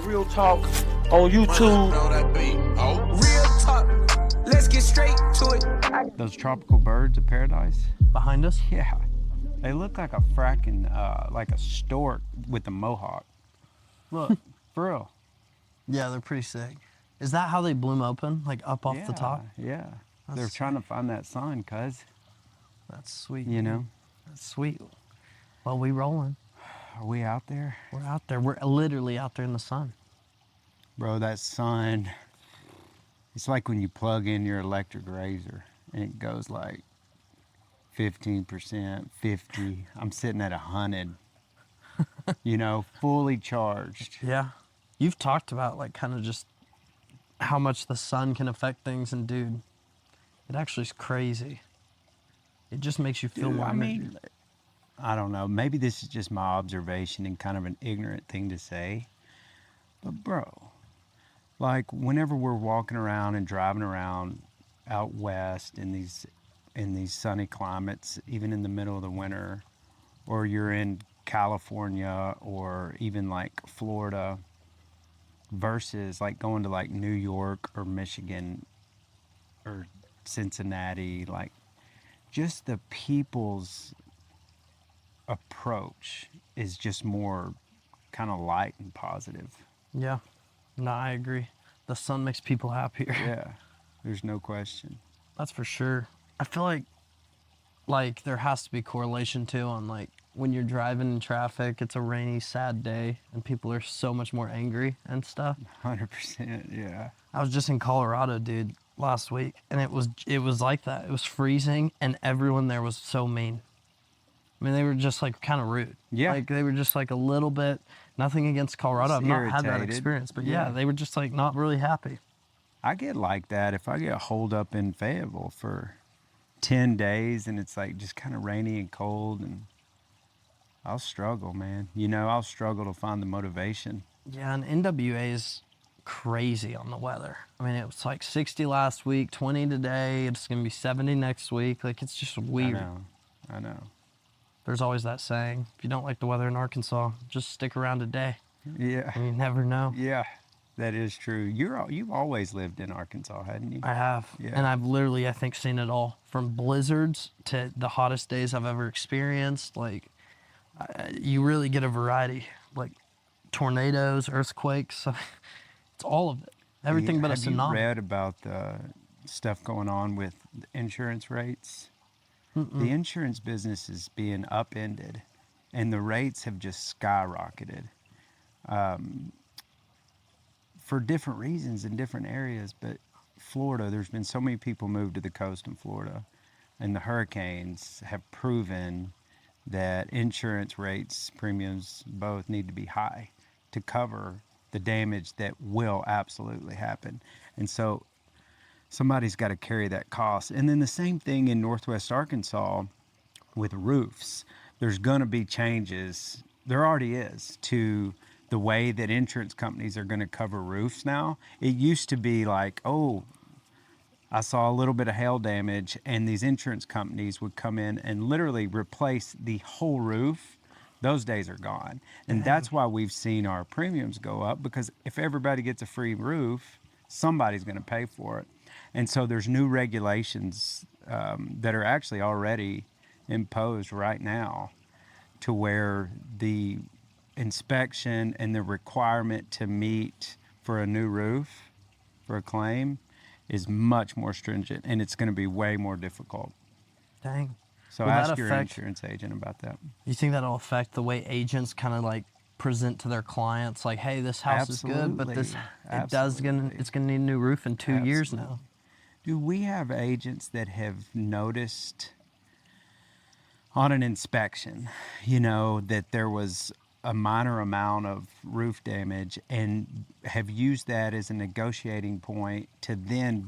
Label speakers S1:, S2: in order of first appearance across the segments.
S1: Real talk on YouTube.
S2: Real talk. Let's get straight to it.
S3: Those tropical birds of paradise?
S4: Behind us?
S3: Yeah. They look like a fracking, like a stork with a mohawk. Look, for real.
S4: Yeah, they're pretty sick. Is that how they bloom open, like up off the top?
S3: Yeah.
S4: That's
S3: They're trying to
S4: sick.
S3: find that sun, cuz.
S4: That's sweet.
S3: You know?
S4: That's sweet. Well, we rolling.
S3: Are we out there?
S4: We're out there. We're literally out there in the sun.
S3: Bro, that sun, it's like when you plug in your electric razor and it goes like 15%, 50. I'm sitting at 100, you know, fully charged.
S4: Yeah. You've talked about like kind of just how much the sun can affect things, and dude, it actually is crazy. It just makes you feel
S3: Dude,
S4: more
S3: I
S4: energy.
S3: mean, I don't know. Maybe this is just my observation and kind of an ignorant thing to say. But bro, like whenever we're walking around and driving around out west in these sunny climates, even in the middle of the winter, or you're in California or even like Florida, versus like going to like New York or Michigan or Cincinnati, like just the people's approach is just more kind of light and positive.
S4: Yeah. No, I agree. The sun makes people happier.
S3: Yeah, there's no question.
S4: That's for sure. I feel like there has to be correlation too on like when you're driving in traffic, it's a rainy, sad day, and people are so much more angry and stuff.
S3: 100%, yeah.
S4: I was just in Colorado, dude, last week, and it was like that. It was freezing, and everyone there was so mean. I mean, they were just like kind of rude.
S3: Yeah.
S4: Like they were just like a little bit, nothing against Colorado.
S3: Just
S4: I've not had that
S3: irritated.
S4: experience, but yeah,
S3: Yeah.
S4: they were just like not really happy.
S3: I get like that if I get holed up in Fayetteville for 10 days and it's like just kind of rainy and cold, and I'll struggle, man. You know, I'll struggle to find the motivation.
S4: Yeah, and NWA is crazy on the weather. I mean, it was like 60 last week, 20 today. It's going to be 70 next week. Like, it's just weird.
S3: I know.
S4: There's always that saying, if you don't like the weather in Arkansas, just stick around a day.
S3: Yeah.
S4: And you never know.
S3: Yeah, that is true. You've always lived in Arkansas, hadn't you?
S4: I have.
S3: Yeah.
S4: And I've literally, I think, seen it all. From blizzards to the hottest days I've ever experienced. Like, you really get a variety. Like, tornadoes, earthquakes. It's all of it. Everything but a tsunami.
S3: Have you read about the stuff going on with insurance rates? The insurance business is being upended, and the rates have just skyrocketed for different reasons in different areas. But Florida, there's been so many people move to the coast in Florida, and the hurricanes have proven that insurance rates, premiums, both need to be high to cover the damage that will absolutely happen. And so somebody's got to carry that cost. And then the same thing in Northwest Arkansas with roofs. There's going to be changes. There already is to the way that insurance companies are going to cover roofs now. It used to be like, oh, I saw a little bit of hail damage, and these insurance companies would come in and literally replace the whole roof. Those days are gone. And that's why we've seen our premiums go up, because if everybody gets a free roof, somebody's going to pay for it. And so there's new regulations that are actually already imposed right now to where the inspection and the requirement to meet for a new roof for a claim is much more stringent, and it's going to be way more difficult.
S4: Dang.
S3: So
S4: Will that
S3: ask your
S4: affect-
S3: insurance agent about that.
S4: You think that'll affect the way agents kind of like present to their clients, like, hey, this house is good, but this it's gonna need a new roof in 2 years now.
S3: Do we have agents that have noticed on an inspection, you know, that there was a minor amount of roof damage, and have used that as a negotiating point to then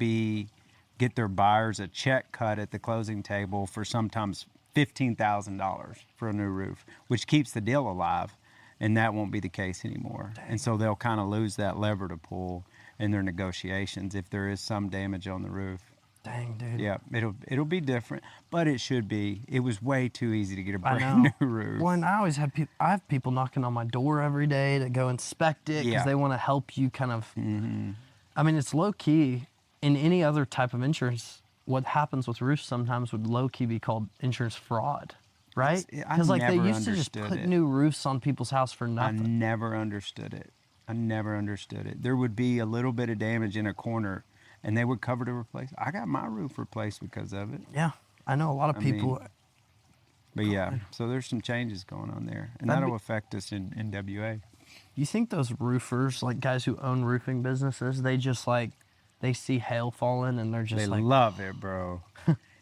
S3: get their buyers a check cut at the closing table for sometimes $15,000 for a new roof, which keeps the deal alive, and that won't be the case anymore. Dang. And so they'll kind of lose that lever to pull in their negotiations if there is some damage on the roof.
S4: Dang, dude.
S3: Yeah, it'll be different, but it should be. It was way too easy to get a
S4: I
S3: brand
S4: know.
S3: new roof.
S4: Well, and I always have people. I have people knocking on my door every day to go inspect it because
S3: Yeah.
S4: they want to help you. Kind of. I mean, it's low key. In any other type of insurance, what happens with roofs sometimes would low key be called insurance fraud, right?
S3: I
S4: Because like they
S3: never
S4: used to just
S3: understood
S4: put
S3: it.
S4: new roofs on people's house for
S3: I
S4: nothing.
S3: never understood it. I never understood it. There would be a little bit of damage in a corner, and they would cover to replace. I got my roof replaced because of it.
S4: Yeah, I know a lot of
S3: I
S4: people.
S3: mean, But yeah, so there's some changes going on there, and
S4: That'd
S3: that'll
S4: be-
S3: affect us in NWA.
S4: You think those roofers, like guys who own roofing businesses, they just like they see hail falling and they're just
S3: They
S4: like,
S3: love it, bro.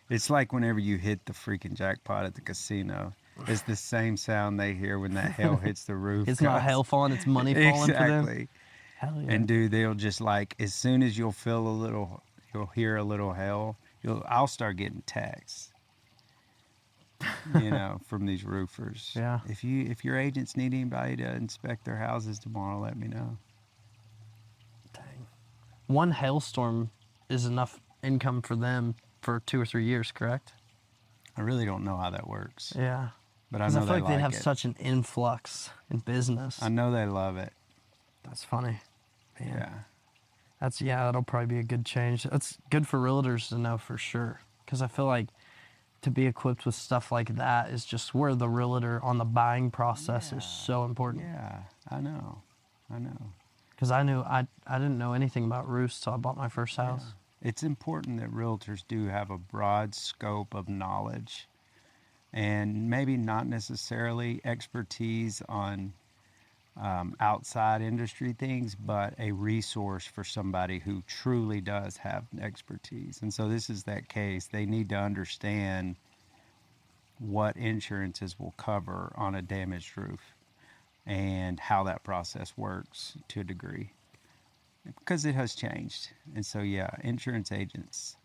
S3: It's like whenever you hit the freaking jackpot at the casino. It's the same sound they hear when that hail hits the roof.
S4: it's not
S3: guys.
S4: hail falling, it's money falling for them.
S3: Exactly.
S4: Hell yeah.
S3: And dude, they'll just like as soon as you'll hear a little hail, I'll start getting texts. From these roofers.
S4: Yeah.
S3: If your agents need anybody to inspect their houses tomorrow, let me know.
S4: Dang. One hailstorm is enough income for them for 2 or 3 years, correct?
S3: I really don't know how that works,
S4: Yeah.
S3: but I
S4: Because
S3: know
S4: I feel
S3: they
S4: like they'd have
S3: it.
S4: such an influx in business.
S3: I know they love it.
S4: That's funny. Man.
S3: Yeah.
S4: That'll probably be a good change. That's good for realtors to know for sure. Because I feel like to be equipped with stuff like that is just where the realtor on the buying process is so important.
S3: Yeah, I know.
S4: Because I didn't know anything about roofs till I bought my first house.
S3: It's important that realtors do have a broad scope of knowledge and maybe not necessarily expertise on outside industry things, but a resource for somebody who truly does have expertise. And so this is that case. They need to understand what insurances will cover on a damaged roof and how that process works to a degree, because it has changed. And so, yeah, insurance agents,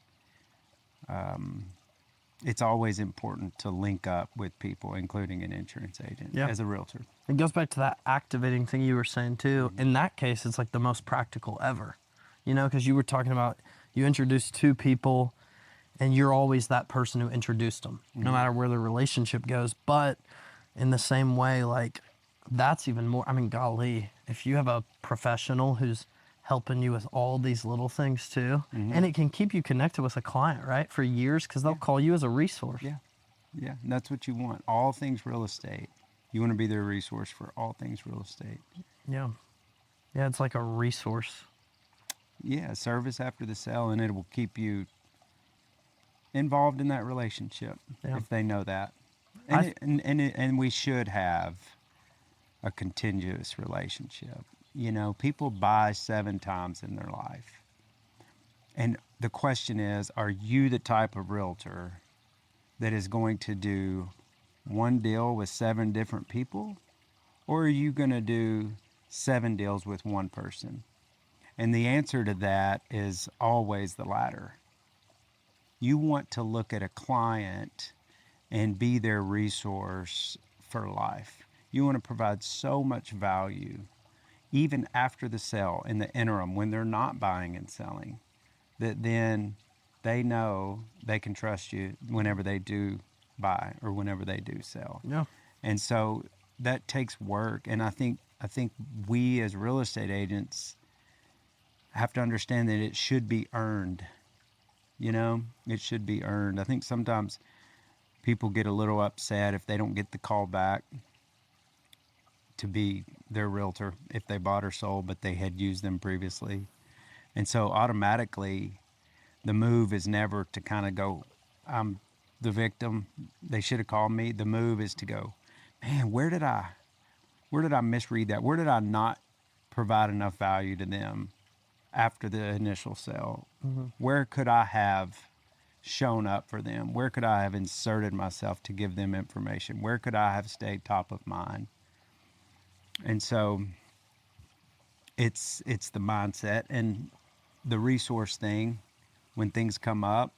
S3: it's always important to link up with people, including an insurance agent as a realtor.
S4: It goes back to that activating thing you were saying too. In that case, it's like the most practical ever, because you were talking about you introduced two people and you're always that person who introduced them, no matter where the relationship goes. But in the same way, like that's even more, I mean, golly, if you have a professional who's helping you with all these little things too, and it can keep you connected with a client, right, for years, because they'll call you as a resource.
S3: Yeah, and that's what you want. All things real estate. You want to be their resource for all things real estate.
S4: Yeah, it's like a resource.
S3: Yeah, service after the sale, and it will keep you involved in that relationship if they know that. And we should have a continuous relationship. People buy 7 times in their life. And the question is, are you the type of realtor that is going to do one deal with 7 different people? Or are you going to do 7 deals with one person? And the answer to that is always the latter. You want to look at a client and be their resource for life. You want to provide so much value, even after the sale, in the interim, when they're not buying and selling, that then they know they can trust you whenever they do buy or whenever they do sell.
S4: Yeah.
S3: And so that takes work. And I think we as real estate agents have to understand that it should be earned. It should be earned. I think sometimes people get a little upset if they don't get the call back to be their realtor if they bought or sold, but they had used them previously. And so automatically the move is never to kind of go, I'm the victim, they should have called me. The move is to go, man, where did I misread that? Where did I not provide enough value to them after the initial sale? Where could I have shown up for them? Where could I have inserted myself to give them information? Where could I have stayed top of mind? And so it's the mindset and the resource thing. When things come up,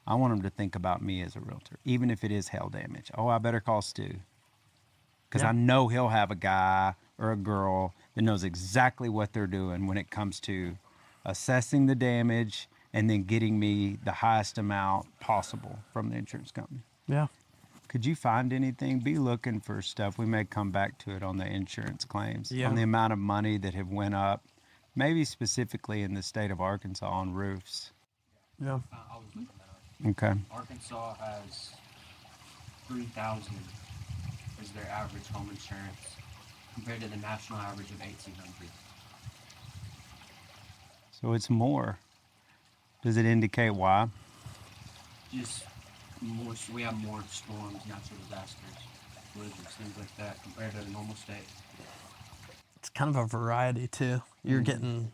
S3: I want them to think about me as a realtor, even if it is hail damage. Oh, I better call Stu, because I know he'll have a guy or a girl that knows exactly what they're doing when it comes to assessing the damage, and then getting me the highest amount possible from the insurance company.
S4: Yeah.
S3: Could you find anything? Be looking for stuff. We may come back to it on the insurance claims,
S4: Yeah.
S3: on the amount of money that have went up, maybe specifically in the state of Arkansas on roofs.
S4: Yeah.
S5: I was looking that up.
S3: Okay.
S5: Arkansas has 3,000 is their average home insurance compared to the national average of 1,800.
S3: So it's more. Does it indicate why?
S5: Just more, so we have more storms, natural disasters, blizzards, things like that compared to the normal state.
S4: It's kind of a variety too. You're getting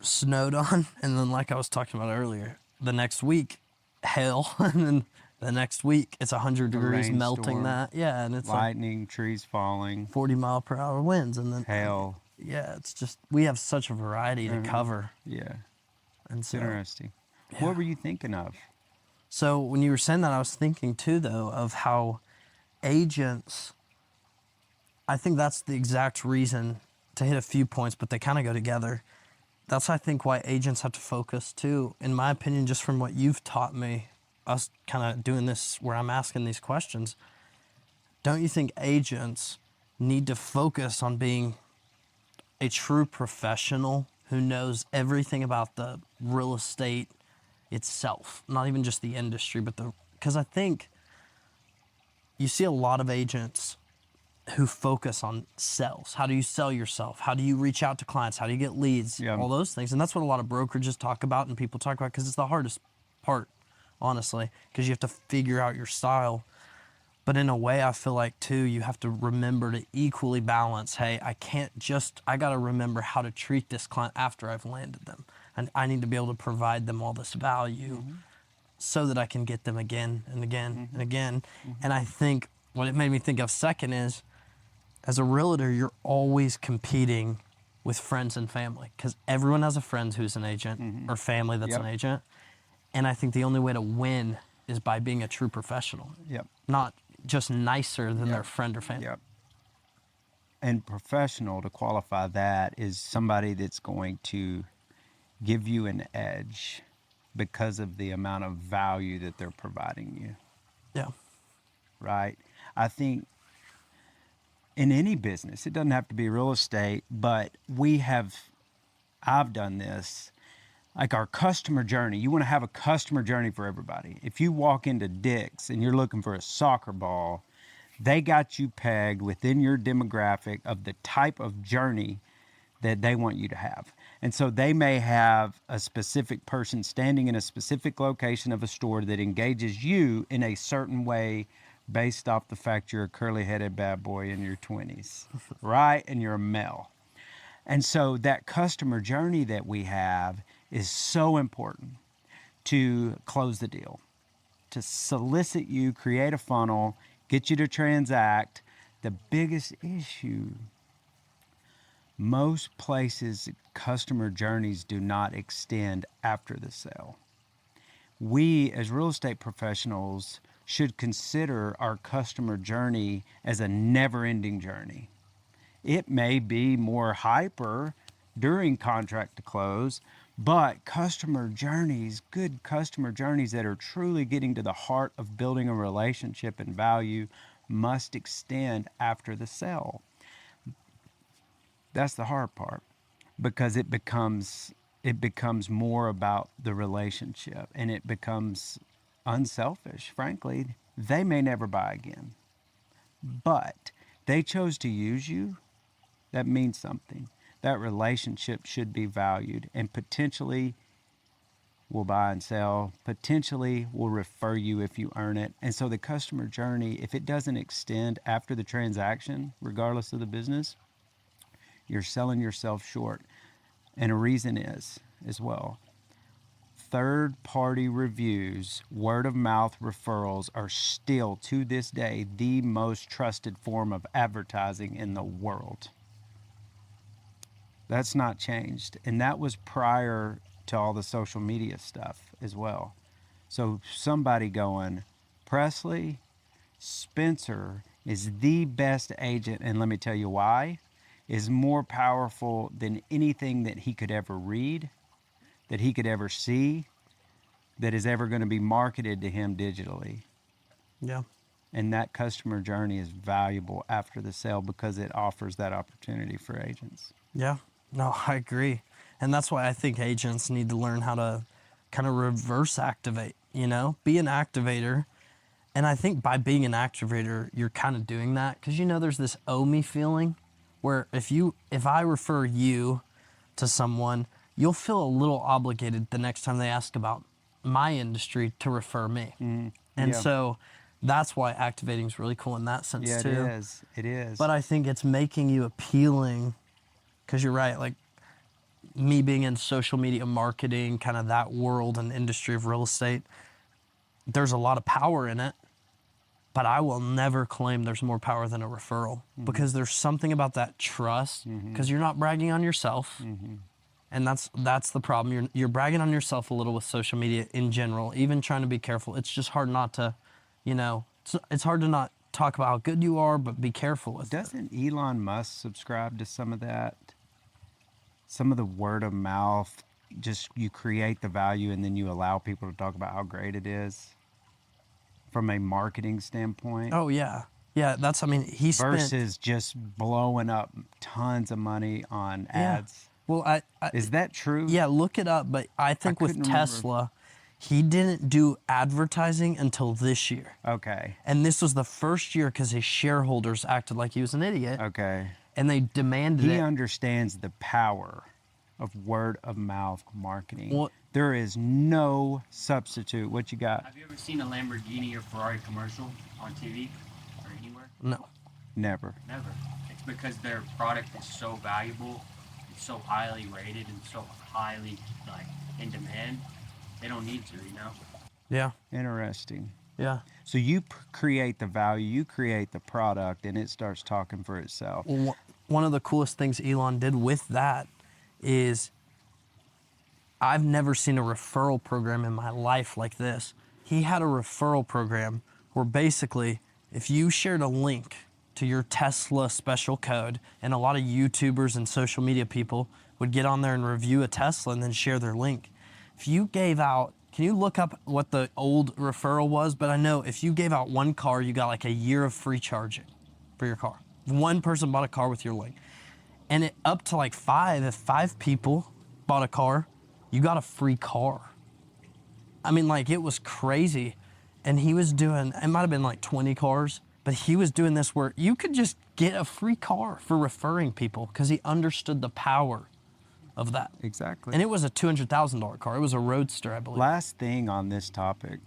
S4: snowed on, and then like I was talking about earlier, the next week, hail, and then the next week it's 100 degrees melting
S3: rainstorm,
S4: that. Yeah, and it's
S3: lightning, trees falling,
S4: like 40-mile-per-hour winds, and then
S3: hail.
S4: Yeah, it's just we have such a variety to cover,
S3: Yeah,
S4: and
S3: it's
S4: so
S3: interesting.
S4: yeah.
S3: What were you thinking of?
S4: So when you were saying that, I was thinking too, though, of how agents. I think that's the exact reason to hit a few points, but they kind of go together. That's, I think, why agents have to focus too. In my opinion, just from what you've taught me, us kind of doing this where I'm asking these questions, don't you think agents need to focus on being a true professional who knows everything about the real estate itself, not even just the industry, but because I think you see a lot of agents who focus on sales. How do you sell yourself? How do you reach out to clients? How do you get leads?
S3: Yeah.
S4: All those things. And that's what a lot of brokerages talk about and people talk about because it's the hardest part, honestly, because you have to figure out your style. But in a way, I feel like, too, you have to remember to equally balance, hey, I got to remember how to treat this client after I've landed them. And I need to be able to provide them all this value so that I can get them again and again and again. And I think what it made me think of second is, as a realtor, you're always competing with friends and family because everyone has a friend who's an agent or family that's an agent. And I think the only way to win is by being a true professional.
S3: Yep.
S4: Not just nicer than their friend or family.
S3: Yep. And professional, to qualify that, is somebody that's going to give you an edge because of the amount of value that they're providing you,
S4: Yeah.
S3: right? I think in any business, it doesn't have to be real estate, but I've done this, like our customer journey. You want to have a customer journey for everybody. If you walk into Dick's and you're looking for a soccer ball, they got you pegged within your demographic of the type of journey that they want you to have. And so they may have a specific person standing in a specific location of a store that engages you in a certain way based off the fact you're a curly-headed bad boy in your 20s, right? And you're a male. And so that customer journey that we have is so important to close the deal, to solicit you, create a funnel, get you to transact. The biggest issue, most places, customer journeys do not extend after the sale. We, as real estate professionals, should consider our customer journey as a never-ending journey. It may be more hyper during contract to close, but customer journeys, good customer journeys that are truly getting to the heart of building a relationship and value, must extend after the sale. That's the hard part, because it becomes more about the relationship, and it becomes unselfish. Frankly, they may never buy again, but they chose to use you. That means something. That relationship should be valued, and potentially will buy and sell, potentially will refer you if you earn it. And so the customer journey, if it doesn't extend after the transaction, regardless of the business, you're selling yourself short. And a reason is, as well, third-party reviews, word-of-mouth referrals are still, to this day, the most trusted form of advertising in the world. That's not changed. And that was prior to all the social media stuff as well. So somebody going, Presley, Spencer is the best agent, and let me tell you why, is more powerful than anything that he could ever read, that he could ever see that is ever going to be marketed to him digitally.
S4: Yeah.
S3: And that customer journey is valuable after the sale because it offers that opportunity for agents.
S4: Yeah. No, I agree. And that's why I think agents need to learn how to kind of reverse activate, be an activator. And I think by being an activator, you're kind of doing that because, there's this owe me feeling where if I refer you to someone, you'll feel a little obligated the next time they ask about my industry to refer me. And
S3: Yeah.
S4: so that's why activating is really cool in that sense
S3: Yeah,
S4: too.
S3: it is. It is.
S4: But I think it's making you appealing because you're right. Like me being in social media marketing, kind of that world and industry of real estate, there's a lot of power in it. But I will never claim there's more power than a referral because there's something about that trust because you're not bragging on yourself. And that's the problem. You're bragging on yourself a little with social media in general, even trying to be careful. It's just hard not to, it's hard to not talk about how good you are, but be careful with it.
S3: Doesn't Elon Musk subscribe to some of that? Some of the word of mouth, just you create the value and then you allow people to talk about how great it is from a marketing standpoint.
S4: Oh, yeah. Yeah, he spent...
S3: Versus just blowing up tons of money on ads.
S4: Well,
S3: is that true?
S4: Yeah, look it up. But I think with Tesla, he didn't do advertising until this year.
S3: Okay.
S4: And this was the first year because his shareholders acted like he was an idiot.
S3: Okay.
S4: And they demanded it.
S3: He understands the power of word of mouth marketing.
S4: Well,
S3: there is no substitute. What you got?
S5: Have you ever seen a Lamborghini or Ferrari commercial on TV or anywhere?
S4: No.
S3: Never.
S5: Never. It's because their product is so valuable, it's so highly rated and so highly in demand. They don't need to,
S4: Yeah.
S3: Interesting.
S4: Yeah.
S3: So you create the value, you create the product, and it starts talking for itself.
S4: Well, one of the coolest things Elon did with that is I've never seen a referral program in my life like this. He had a referral program where basically if you shared a link to your Tesla special code, and a lot of YouTubers and social media people would get on there and review a Tesla and then share their link. If you gave out, can you look up what the old referral was? But I know if you gave out one car, you got like a year of free charging for your car. One person bought a car with your link. And it up to like if 5 people bought a car, you got a free car. I mean, it was crazy. And he was doing, it might have been like 20 cars, but he was doing this where you could just get a free car for referring people because he understood the power of that.
S3: Exactly.
S4: And it was a $200,000 car. It was a Roadster, I believe.
S3: Last thing on this topic.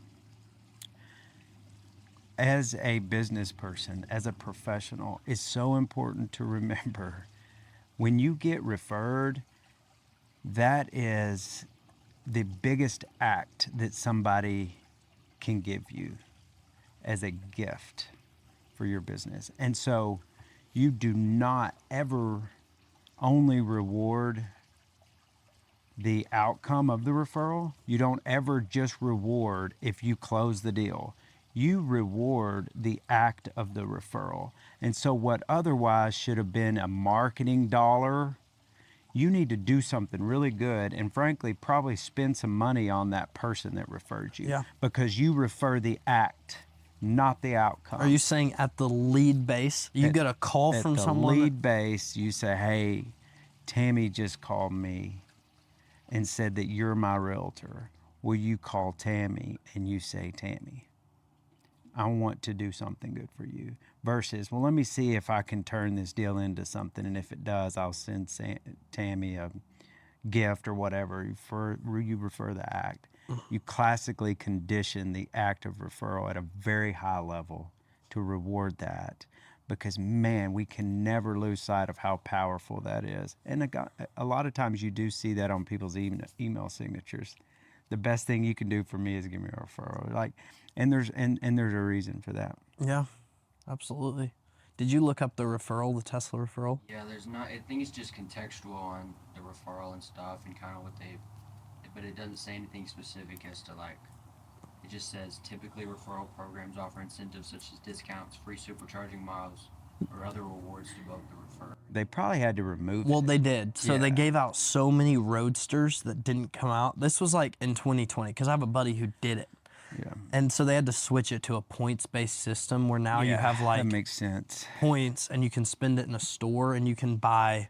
S3: As a business person, as a professional, it's so important to remember when you get referred, that is the biggest act that somebody can give you as a gift for your business. And so you do not ever only reward the outcome of the referral. You don't ever just reward if you close the deal. You reward the act of the referral. And so what otherwise should have been a marketing dollar, you need to do something really good and frankly probably spend some money on that person that referred you.
S4: Yeah.
S3: Because you refer the act, not the outcome.
S4: Are you saying at the lead base, you get a call from someone?
S3: At the lead base, you say, hey, Tammy just called me and said that you're my realtor. Will you call Tammy? And you say, Tammy, I want to do something good for you. Versus, well, let me see if I can turn this deal into something. And if it does, I'll send Tammy a gift or whatever. You refer the act. You classically condition the act of referral at a very high level to reward that. Because, man, we can never lose sight of how powerful that is. And a lot of times you do see that on people's email signatures. The best thing you can do for me is give me a referral. And there's a reason for that.
S4: Yeah, absolutely. Did you look up the referral, the Tesla referral?
S5: Yeah, I think it's just contextual on the referral and stuff and kind of but it doesn't say anything specific as to it just says typically referral programs offer incentives such as discounts, free supercharging miles, or other rewards to both the referrer
S3: They probably had to remove
S4: Well,
S3: it.
S4: they did. So they
S3: Yeah.
S4: gave out so many Roadsters that didn't come out. This was like in 2020 because I have a buddy who did it.
S3: Yeah.
S4: And so they had to switch it to a points-based system where now you have
S3: that
S4: like
S3: makes sense.
S4: points and you can spend it in a store and you can buy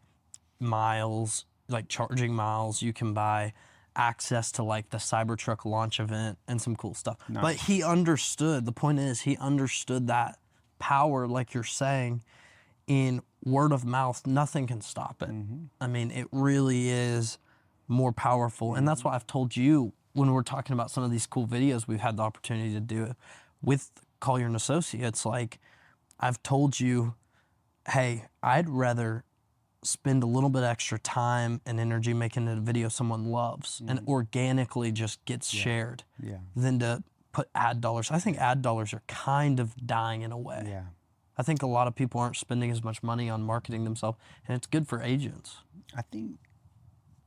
S4: miles, like charging miles. You can buy access to like the Cybertruck launch event and some cool stuff.
S3: Nice.
S4: But he understood, the point is he understood that power, like you're saying, in word of mouth, nothing can stop it. I mean, it really is more powerful. And that's why I've told you when we're talking about some of these cool videos we've had the opportunity to do it with Collier and Associates. Like I've told you, hey, I'd rather spend a little bit extra time and energy making a video someone loves and organically just gets shared
S3: Yeah.
S4: than to put ad dollars. I think ad dollars are kind of dying in a way.
S3: Yeah.
S4: I think a lot of people aren't spending as much money on marketing themselves, and it's good for agents.
S3: I think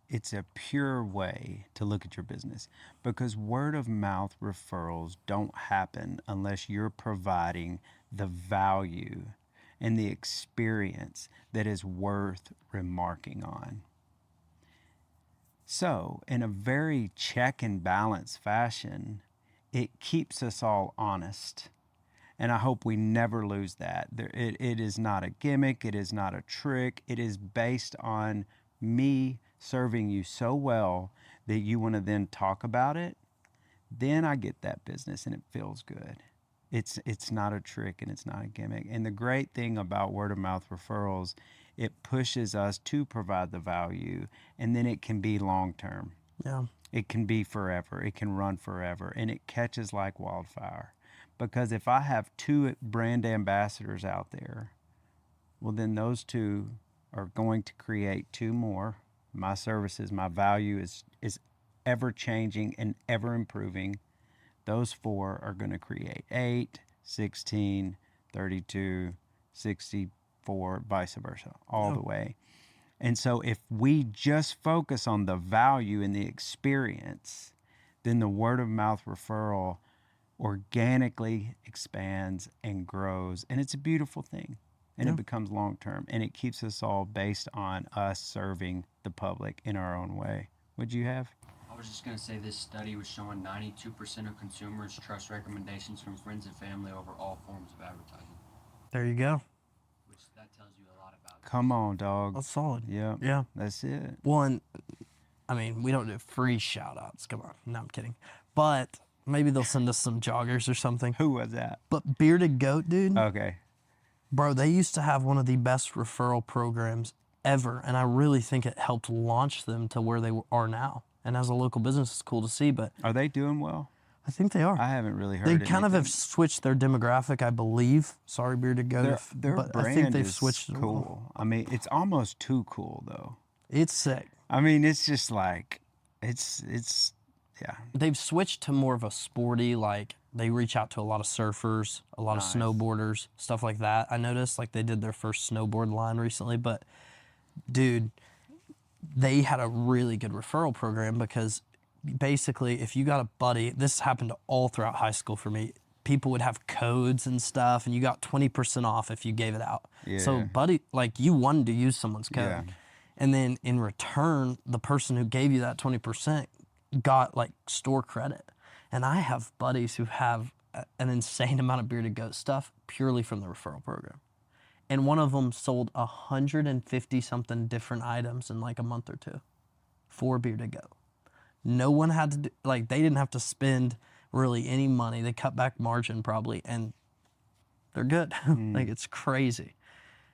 S3: it's a pure way to look at your business because word of mouth referrals don't happen unless you're providing the value and the experience that is worth remarking on. So, in a very check and balance fashion, it keeps us all honest. And I hope we never lose that. It is not a gimmick. It is not a trick. It is based on me serving you so well that you want to then talk about it. Then I get that business and it feels good. It's not a trick and it's not a gimmick. And the great thing about word of mouth referrals, it pushes us to provide the value, and then it can be long term.
S4: Yeah.
S3: It can be forever. It can run forever, and it catches like wildfire. Because if I have 2 brand ambassadors out there, well, then those 2 are going to create 2 more. My services, my value is ever changing and ever improving. Those 4 are going to create 8, 16, 32, 64, vice versa, all the way. And so if we just focus on the value and the experience, then the word of mouth referral organically expands and grows, and it's a beautiful thing, and it becomes long term, and it keeps us all based on us serving the public in our own way. What'd you have?
S5: I was just going to say this study was showing 92% of consumers trust recommendations from friends and family over all forms of advertising,
S4: There you go.
S5: which that tells you a lot about
S3: Come on, dog.
S4: That's solid.
S3: Yeah,
S4: Yeah.
S3: that's it.
S4: Well, and I mean, we don't do free shout outs. Come on. No, I'm kidding. But maybe they'll send us some joggers or something.
S3: Who was that?
S4: But Bearded Goat, dude,
S3: Okay.
S4: bro, they used to have one of the best referral programs ever. And I really think it helped launch them to where they are now. And as a local business, it's cool to see. But
S3: Are they doing well?
S4: I think they are.
S3: I haven't really heard
S4: They
S3: anything.
S4: kind of have switched their demographic, I believe. Sorry, Bearded Goat.
S3: Their
S4: but
S3: brand
S4: I think they've
S3: is
S4: switched it well.
S3: cool. I mean, it's almost too cool, though.
S4: It's sick.
S3: I mean, it's just like, it's yeah.
S4: They've switched to more of a sporty, like they reach out to a lot of surfers, a lot of snowboarders, stuff like that. I noticed like they did their first snowboard line recently, but dude, they had a really good referral program because basically if you got a buddy, this happened all throughout high school for me. People would have codes and stuff and you got 20% off if you gave it out. So
S3: Yeah.
S4: buddy, like you wanted to use someone's code.
S3: Yeah.
S4: And then in return, the person who gave you that 20% got like store credit. And I have buddies who have an insane amount of Bearded Goat stuff purely from the referral program. And one of them sold 150 something different items in like a month or 2 for Bearded Goat. No one had to do, like they didn't have to spend really any money. They cut back margin probably and they're good. Like it's crazy.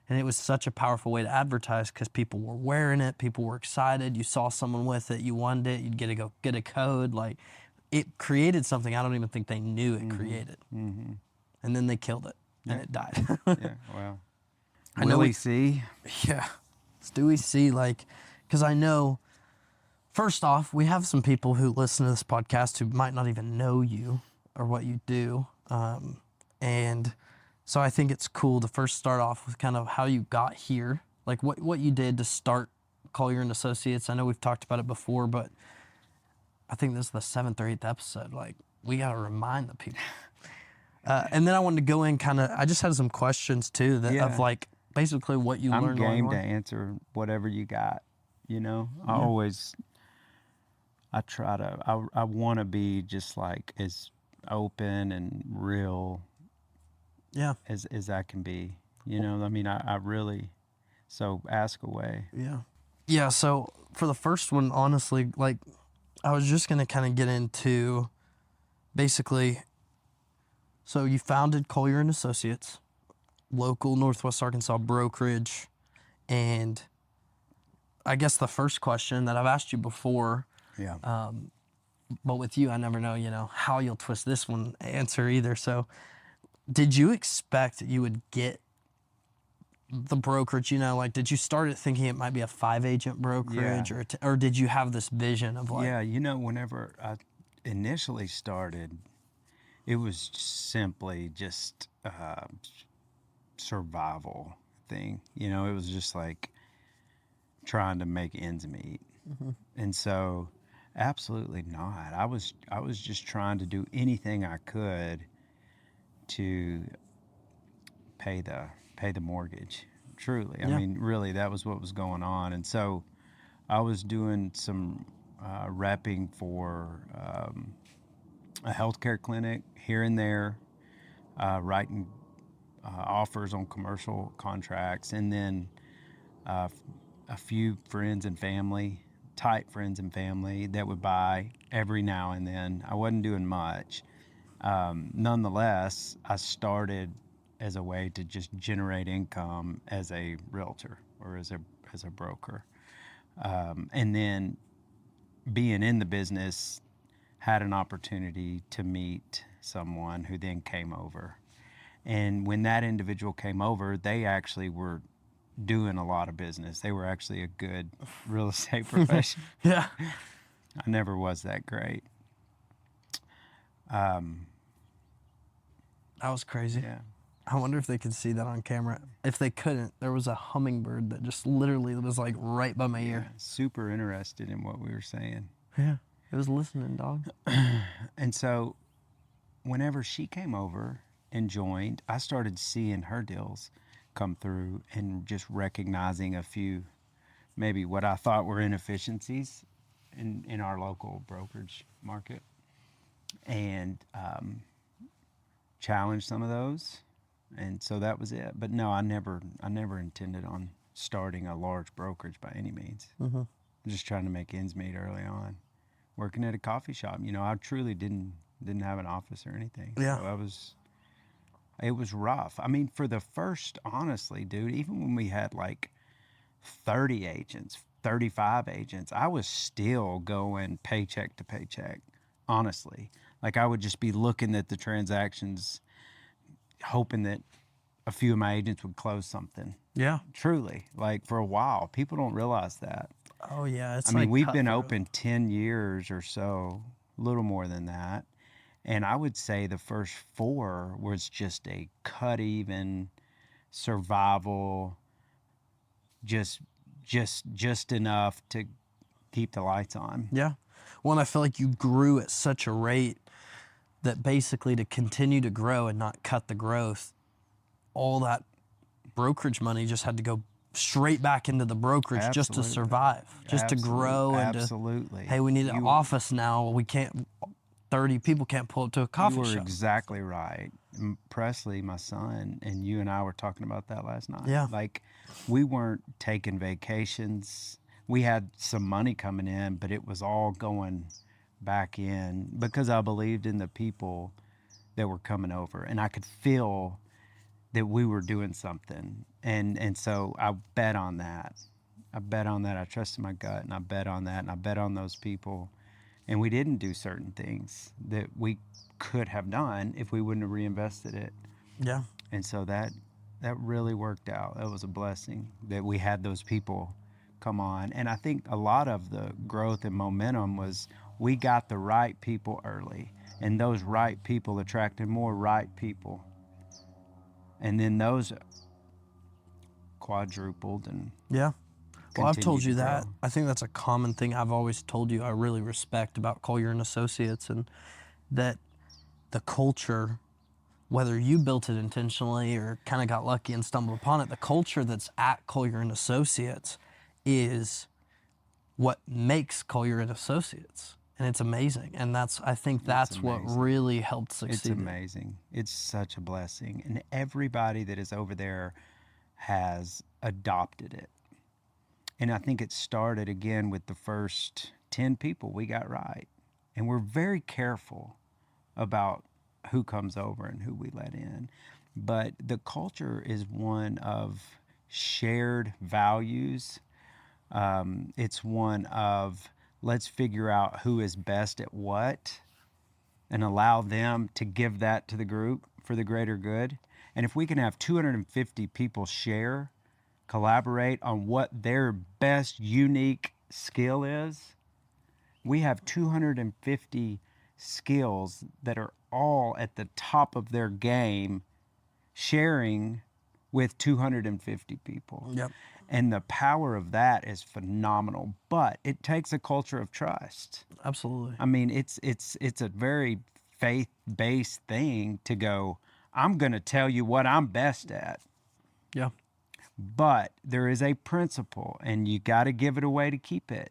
S4: And it was such a powerful way to advertise because people were wearing it, people were excited. You saw someone with it, you wanted it, you'd go get a code. Like it created something I don't even think they knew it created. And then they killed it and it died.
S3: Yeah, well.
S4: I know
S3: Willie
S4: it-
S3: C.
S4: Yeah. Do we see like, because I know, first off, we have some people who listen to this podcast who might not even know you or what you do. And so I think it's cool to first start off with kind of how you got here, like what you did to start Collier and Associates. I know we've talked about it before, but I think this is the 7th or 8th episode. Like we got to remind the people. And then I wanted to go in kind of, I just had some questions too that
S3: Yeah.
S4: of like basically what you
S3: I'm
S4: learned along
S3: game
S4: the
S3: to
S4: way.
S3: answer whatever you got. You know, I try to, I want to be just like as open and real
S4: Yeah.
S3: as I can be. You know, I mean, I really, so ask away.
S4: Yeah. Yeah. So for the first one, honestly, like I was just going to kind of get into basically, so you founded Collier and Associates, local Northwest Arkansas brokerage. And I guess the first question that I've asked you before,
S3: Yeah.
S4: but with you, I never know, how you'll twist this one answer either. So did you expect you would get the brokerage, like, did you start it thinking it might be a 5-agent brokerage
S3: Yeah.
S4: or did you have this vision of like,
S3: Yeah, you know, whenever I initially started, it was simply just a survival thing. You know, it was just like trying to make ends meet. And so absolutely not. I was just trying to do anything I could to pay the mortgage. Truly. I
S4: Yeah.
S3: mean, really that was what was going on. And so I was doing some repping for a healthcare clinic here and there, writing offers on commercial contracts, and then a few friends and family, tight friends and family that would buy every now and then. I wasn't doing much. Nonetheless, I started as a way to just generate income as a realtor or as a broker. And then being in the business, had an opportunity to meet someone who then came over. And when that individual came over, they actually were doing a lot of business. They were actually a good real estate professional.
S4: yeah,
S3: I never was that great.
S4: that was crazy.
S3: Yeah.
S4: I wonder if they could see that on camera. If they couldn't, there was a hummingbird that just literally was like right by my ear.
S3: Super interested in what we were saying.
S4: Yeah. It was listening, dog.
S3: And so whenever she came over and joined, I started seeing her deals come through and just recognizing a few, maybe what I thought were inefficiencies in our local brokerage market, and challenged some of those. And so that was it. But no, I never intended on starting a large brokerage by any means. I'm just trying to make ends meet early on. Working at a coffee shop, I truly didn't have an office or anything.
S4: Yeah.
S3: So it was rough. I mean, for the first, honestly, dude, even when we had like 30 agents, 35 agents, I was still going paycheck to paycheck, honestly. Like I would just be looking at the transactions, hoping that a few of my agents would close something.
S4: Yeah.
S3: Truly, like for a while. People don't realize that.
S4: Oh, yeah. It's
S3: I mean,
S4: like
S3: we've been
S4: cutthroat.
S3: open 10 years or so, a little more than that. And I would say the first 4 was just a cut even survival, just enough to keep the lights on.
S4: Yeah. Well, and I feel like you grew at such a rate that basically to continue to grow and not cut the growth, all that brokerage money just had to go straight back into the brokerage just to
S3: Absolutely.
S4: survive, just to grow and
S3: Absolutely.
S4: to, hey, we need an office now. We can't, 30 people can't pull up to a coffee
S3: You were
S4: shop.
S3: exactly right. Presley, my son, and you and I were talking about that last night.
S4: Yeah.
S3: Like, we weren't taking vacations. We had some money coming in, but it was all going back in because I believed in the people that were coming over, and I could feel that we were doing something. And so I bet on that. I trusted my gut, and I bet on that, and I bet on those people. And we didn't do certain things that we could have done if we wouldn't have reinvested it.
S4: Yeah.
S3: And so that really worked out. That was a blessing that we had those people come on. And I think a lot of the growth and momentum was we got the right people early, and those right people attracted more right people. And then those quadrupled and
S4: Yeah. Well, I've told
S3: continued
S4: you
S3: to
S4: that.
S3: grow.
S4: I think that's a common thing I've always told you I really respect about Collier and Associates, and that the culture whether you built it intentionally or kind of got lucky and stumbled upon it, the culture that's at Collier and Associates is what makes Collier and Associates. And it's amazing. And I think that's what really helped succeed.
S3: It's amazing. It's such a blessing. And everybody that is over there has adopted it. And I think it started again with the first 10 people we got right. And we're very careful about who comes over and who we let in. But the culture is one of shared values. It's one of let's figure out who is best at what and allow them to give that to the group for the greater good. And if we can have 250 people share, collaborate on what their best unique skill is, we have 250 skills that are all at the top of their game sharing with 250 people.
S4: Yep.
S3: And the power of that is phenomenal, but it takes a culture of trust.
S4: Absolutely.
S3: I mean, it's a very faith-based thing to go, I'm going to tell you what I'm best at.
S4: Yeah.
S3: But there is a principle, and you got to give it away to keep it.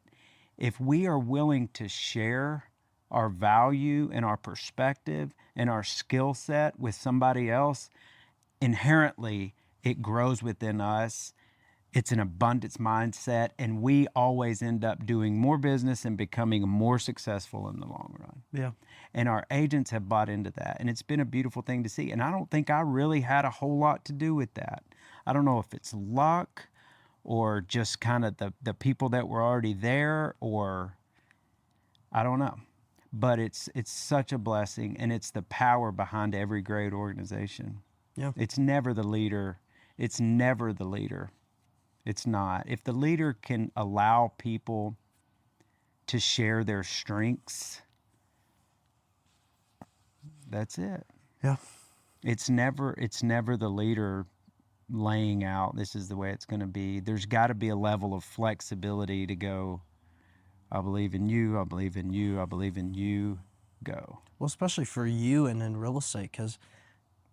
S3: If we are willing to share our value and our perspective and our skill set with somebody else, inherently it grows within us. It's an abundance mindset, and we always end up doing more business and becoming more successful in the long run.
S4: Yeah.
S3: And our agents have bought into that, and it's been a beautiful thing to see. And I don't think I really had a whole lot to do with that. I don't know if it's luck or just kind of the people that were already there, or I don't know. But it's such a blessing, and it's the power behind every great organization.
S4: Yeah.
S3: It's never the leader. It's never the leader. It's not. If the leader can allow people to share their strengths, that's it.
S4: Yeah.
S3: It's never the leader laying out this is the way it's going to be. There's got to be a level of flexibility to go, I believe in you, I believe in you, I believe in you, go.
S4: Well, especially for you and in real estate, because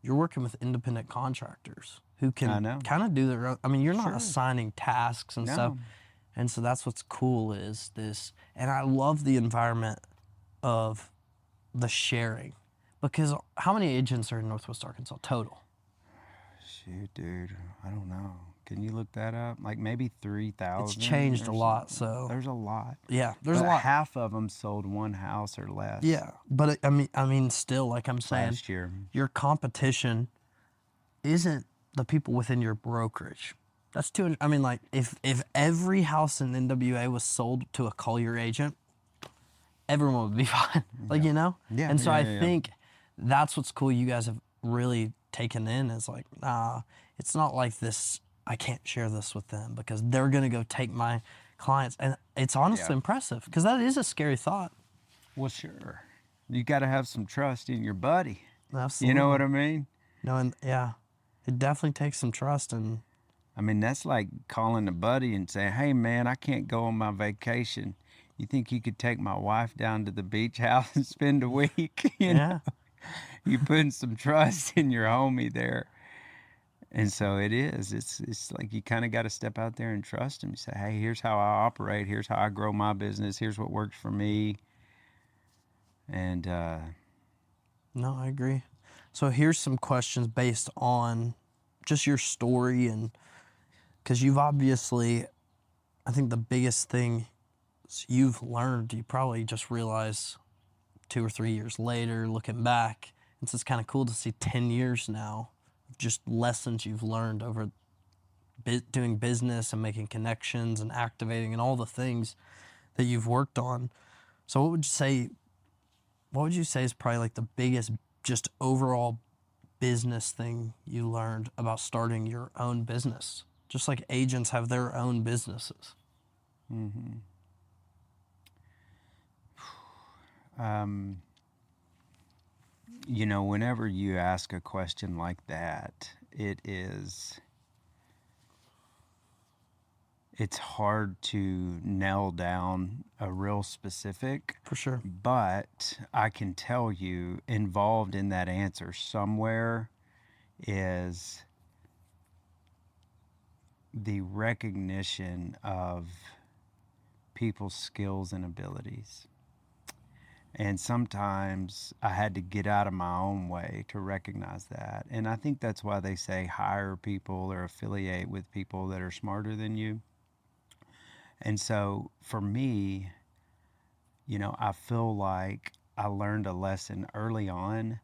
S4: you're working with independent contractors who can kind of do their own. I mean, you're not assigning tasks and stuff. And so that's what's cool is this. And I love the environment of the sharing, because how many agents are in Northwest Arkansas total?
S3: Shoot, dude, I don't know. Can you look that up? Like maybe 3,000.
S4: It's changed a lot, so
S3: there's a lot.
S4: Yeah, there's a
S3: But
S4: lot.
S3: Half of them sold one house or less.
S4: Yeah, but I mean, still, like I'm saying,
S3: Last year.
S4: your competition isn't the people within your brokerage. That's too. I mean, like if every house in NWA was sold to a Collier agent, everyone would be fine. Like, you know?
S3: Yeah.
S4: And so I
S3: yeah.
S4: think that's what's cool you guys have really taken in is like, it's not like this, I can't share this with them because they're going to go take my clients. And it's honestly impressive because that is a scary thought.
S3: Well, sure. You got to have some trust in your buddy.
S4: Absolutely.
S3: You know what I mean?
S4: No, and yeah, it definitely takes some trust. And
S3: I mean, that's like calling a buddy and saying, hey, man, I can't go on my vacation. You think you could take my wife down to the beach house and spend a week? You know? You putting some trust in your homie there. And so it is. It's like you kind of got to step out there and trust him. You say, hey, here's how I operate. Here's how I grow my business. Here's what works for me. And
S4: no, I agree. So here's some questions based on just your story, and because you've obviously, I think the biggest thing you've learned, you probably just realize 2 or 3 years later, looking back, it's just kind of cool to see 10 years now, just lessons you've learned over doing business and making connections and activating and all the things that you've worked on. So what would you say is probably like the biggest just overall business thing you learned about starting your own business? Just like agents have their own businesses.
S3: Mm-hmm. You know, whenever you ask a question like that, it is it's hard to nail down a real specific.
S4: For sure.
S3: But I can tell you, involved in that answer somewhere is the recognition of people's skills and abilities. And sometimes I had to get out of my own way to recognize that. And I think that's why they say hire people or affiliate with people that are smarter than you. And so for me, I feel like I learned a lesson early on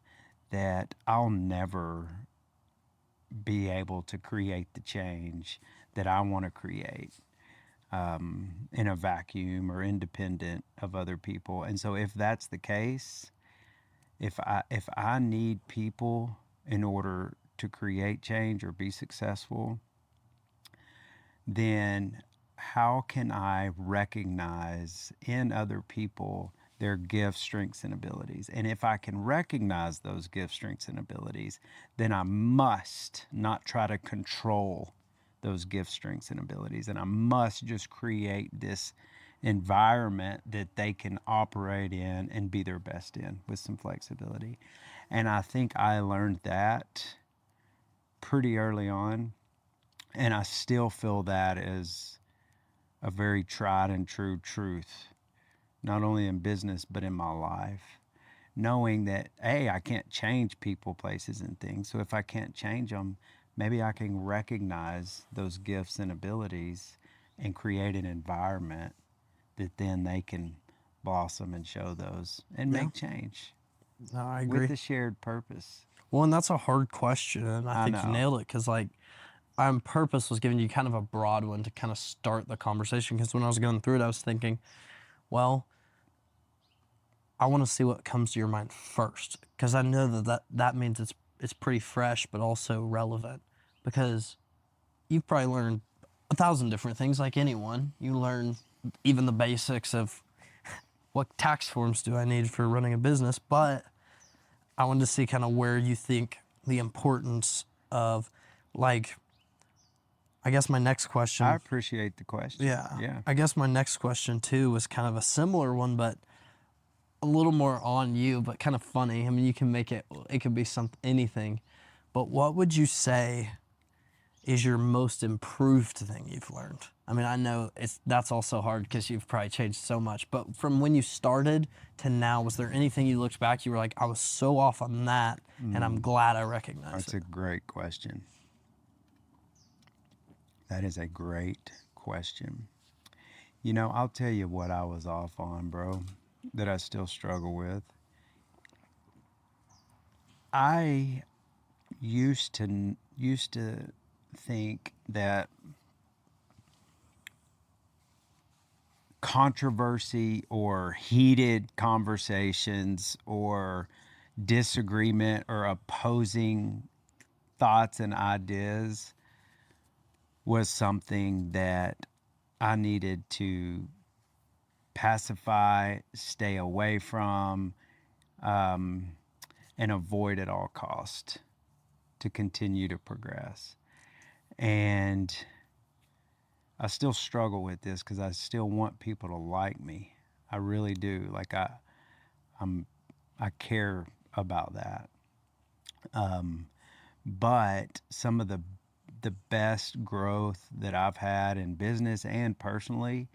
S3: that I'll never be able to create the change that I want to create in a vacuum or independent of other people. And so if that's the case, if I need people in order to create change or be successful, then how can I recognize in other people their gifts, strengths, and abilities? And if I can recognize those gifts, strengths, and abilities, then I must not try to control those gifts, strengths, and abilities. And I must just create this environment that they can operate in and be their best in with some flexibility. And I think I learned that pretty early on. And I still feel that is a very tried and true truth, not only in business, but in my life. Knowing that, A, I can't change people, places, and things. So if I can't change them, maybe I can recognize those gifts and abilities and create an environment that then they can blossom and show those and make change
S4: No, I agree.
S3: with a shared purpose.
S4: Well, and that's a hard question, and I think you
S3: know.
S4: nailed it because, like, on purpose was giving you kind of a broad one to kind of start the conversation. Because when I was going through it, I was thinking, well, I want to see what comes to your mind first, because I know that means it's pretty fresh, but also relevant. Because you've probably learned 1,000 different things, like anyone. You learn even the basics of what tax forms do I need for running a business, but I wanted to see kind of where you think the importance of, like, I guess my next question.
S3: I appreciate the question.
S4: Yeah. I guess my next question too was kind of a similar one, but a little more on you, but kind of funny. I mean, you can make it could be anything. But what would you say is your most improved thing you've learned? I mean, I know that's also hard because you've probably changed so much, but from when you started to now, was there anything you looked back, you were like, I was so off on that, and I'm glad I recognized
S3: That's
S4: it?
S3: a great question. That is a great question. I'll tell you what I was off on, bro, that I still struggle with. I used to think that controversy or heated conversations or disagreement or opposing thoughts and ideas was something that I needed to pacify, stay away from, and avoid at all cost to continue to progress. And I still struggle with this because I still want people to like me. I really do. Like I care about that. But some of the best growth that I've had in business and personally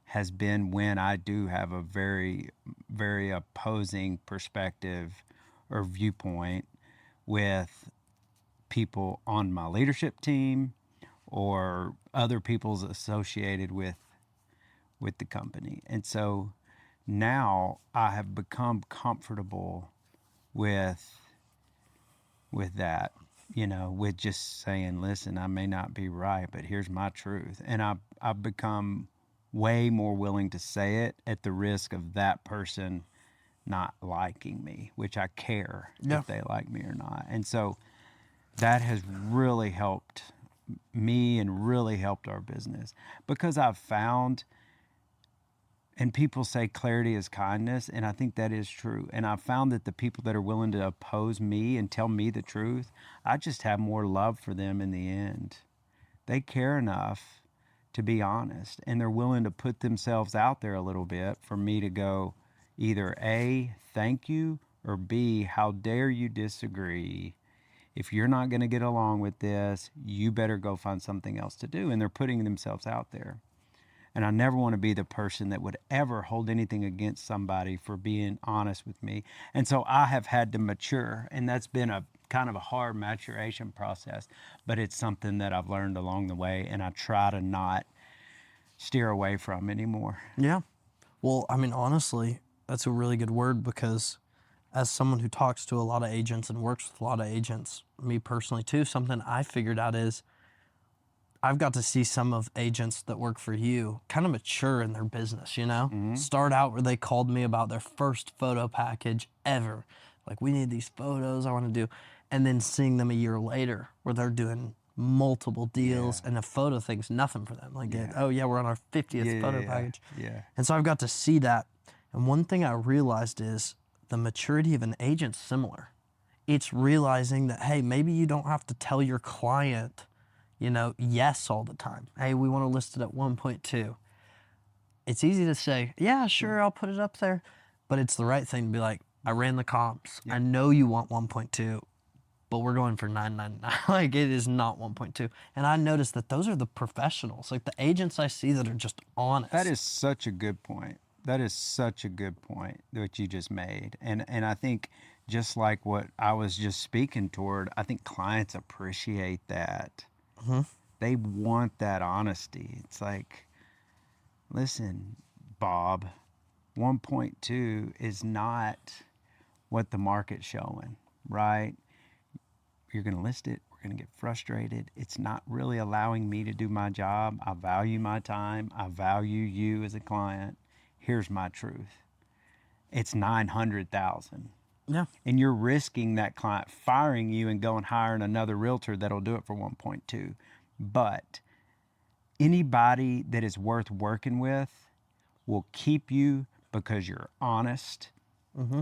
S3: has been when I do have a very, very opposing perspective or viewpoint with people on my leadership team or other people's associated with the company. And so now I have become comfortable with that, with just saying, listen, I may not be right, but here's my truth. And I've become way more willing to say it at the risk of that person not liking me, which I care if they like me or not. And so that has really helped me and really helped our business, because I've found, and people say clarity is kindness, and I think that is true. And I've found that the people that are willing to oppose me and tell me the truth, I just have more love for them in the end. They care enough to be honest, and they're willing to put themselves out there a little bit for me to go either A, thank you, or B, how dare you disagree. If you're not going to get along with this, you better go find something else to do. And they're putting themselves out there. And I never want to be the person that would ever hold anything against somebody for being honest with me. And so I have had to mature, and that's been a kind of a hard maturation process, but it's something that I've learned along the way, and I try to not steer away from anymore.
S4: Yeah. Well, I mean, honestly, that's a really good word, because as someone who talks to a lot of agents and works with a lot of agents, me personally too, something I figured out is I've got to see some of agents that work for you kind of mature in their business, you know? Start out where they called me about their first photo package ever. Like, we need these photos, I want to do. And then seeing them a year later where they're doing multiple deals and the photo thing's nothing for them. Like, oh yeah, we're on our 50th photo package.
S3: Yeah.
S4: And so I've got to see that. And one thing I realized is the maturity of an agent's similar. It's realizing that, hey, maybe you don't have to tell your client, you know, yes all the time. Hey, we want to list it at 1.2. It's easy to say, yeah, sure, I'll put it up there. But it's the right thing to be like, I ran the comps. I know you want 1.2, but we're going for 999. Like, it is not 1.2. And I noticed that those are the professionals, like the agents I see that are just honest.
S3: That is such a good point. That is such a good point that you just made. And I think just like what I was just speaking toward, I think clients appreciate that. They want that honesty. It's like, listen, Bob, 1.2 is not what the market's showing, right? You're going to list it. We're going to get frustrated. It's not really allowing me to do my job. I value my time. I value you as a client. Here's my truth. It's 900,000.
S4: Yeah.
S3: And you're risking that client firing you and going hiring another realtor that'll do it for 1.2. But anybody that is worth working with will keep you because you're honest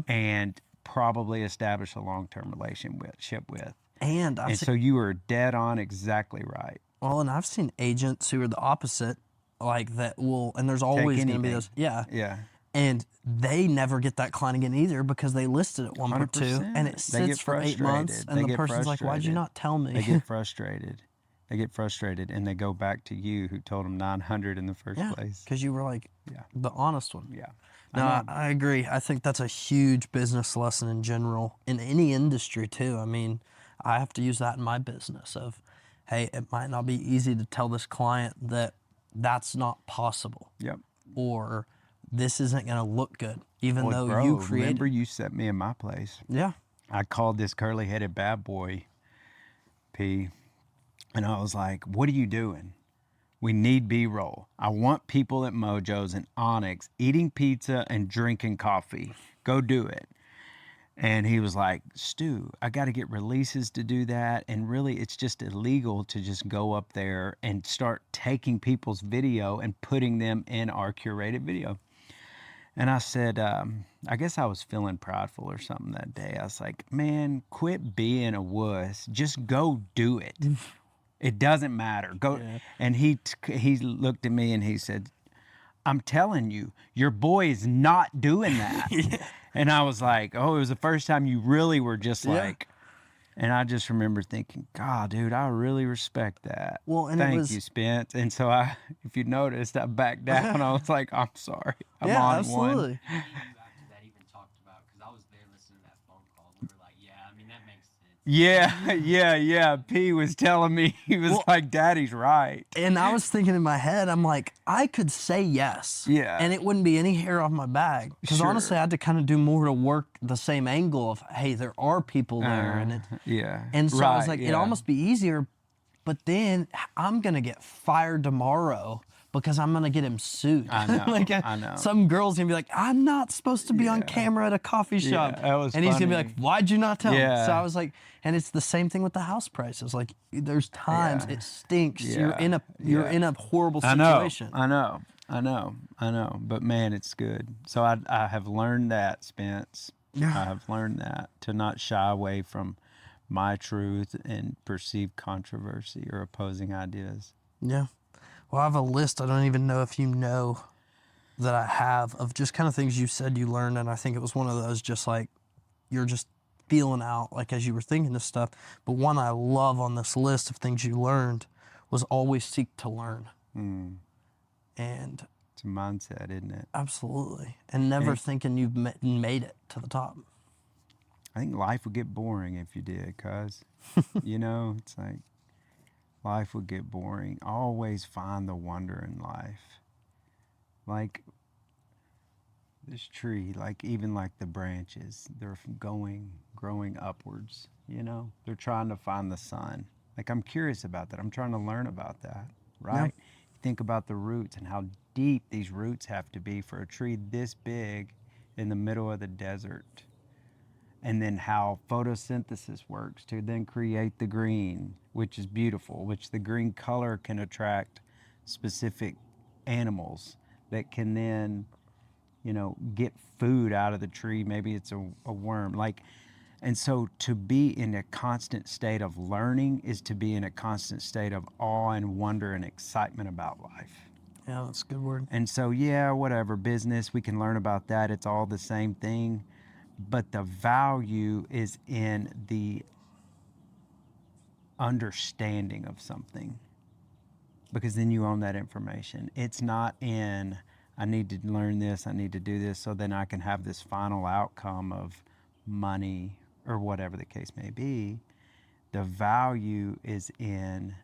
S3: and probably establish a long-term relationship with.
S4: And
S3: so you are dead on, exactly right.
S4: Well, and I've seen agents who are the opposite, like that will, and there's always going to be those,
S3: Yeah.
S4: and they never get that client again either because they listed at 1.2 and it sits for 8 months, and the person's like, why'd you not tell me?
S3: They get frustrated. They get frustrated, and they go back to you who told them 900 in the first place.
S4: Because you were like the honest one.
S3: Yeah.
S4: No, I agree. I think that's a huge business lesson in general, in any industry too. I mean, I have to use that in my business of, hey, it might not be easy to tell this client that that's not possible.
S3: Yep.
S4: Or this isn't going to look good, even though
S3: bro,
S4: you created.
S3: Remember you set me in my place.
S4: Yeah.
S3: I called this curly-headed bad boy, P, and I was like, what are you doing? We need B-roll. I want people at Mojo's and Onyx eating pizza and drinking coffee. Go do it. And he was like, Stu, I got to get releases to do that. And really, it's just illegal to just go up there and start taking people's video and putting them in our curated video. And I said, I guess I was feeling prideful or something that day. I was like, man, quit being a wuss. Just go do it. It doesn't matter. Go. Yeah. And he looked at me and he said, I'm telling you, your boy is not doing that. And I was like, oh, it was the first time you really were just like, and I just remember thinking, God, dude, I really respect that.
S4: Well, and
S3: thank you, Spence. And so if you noticed, I backed down. I was like, I'm sorry. I'm on
S4: absolutely.
S5: That even talked about, because I was there listening to that phone call. We were like, yeah, I mean, that makes sense.
S3: Yeah. P was telling me, he was like, Daddy's right.
S4: And I was thinking in my head, I'm like, I could say yes.
S3: Yeah.
S4: And it wouldn't be any hair off my bag. Because honestly, I had to kind of do more to work the same angle of, hey, there are people there. And so I was like, it'd almost be easier. But then I'm going to get fired tomorrow because I'm going to get him sued.
S3: I know, I know.
S4: Some girl's going to be like, I'm not supposed to be on camera at a coffee shop.
S3: That was
S4: and he's going to
S3: funny.
S4: be like, why'd you not tell me? So I was like, and it's the same thing with the house prices. Like, there's times it stinks. You're in a horrible situation.
S3: I know. But man, it's good. So I have learned that, Spence. I have learned that, to not shy away from my truth and perceived controversy or opposing ideas.
S4: Yeah. Well, I have a list. I don't even know if you know that I have of just kind of things you said you learned. And I think it was one of those just like you're just feeling out like as you were thinking of stuff. But one I love on this list of things you learned was always seek to learn. And
S3: It's a mindset, isn't it?
S4: absolutely. And never
S3: And
S4: thinking you've made it to the top.
S3: I think life would get boring if you did, cuz. You know, it's like life would get boring. Always find the wonder in life. Like this tree, like even like the branches, they're growing upwards, you know? They're trying to find the sun. Like I'm curious about that. I'm trying to learn about that,
S4: Yeah.
S3: right? Think about the roots and how deep these roots have to be for a tree this big in the middle of the desert. And then how photosynthesis works to then create the green, which is beautiful, which the green color can attract specific animals that can then, you know, get food out of the tree. Maybe it's a worm. Like, and so to be in a constant state of learning is to be in a constant state of awe and wonder and excitement about life.
S4: Yeah, that's a good word.
S3: And so, yeah, whatever, business, we can learn about that. It's all the same thing. But the value is in the understanding of something, because then you own that information. It's not in, I need to learn this, I need to do this, so then I can have this final outcome of money or whatever the case may be. The value is in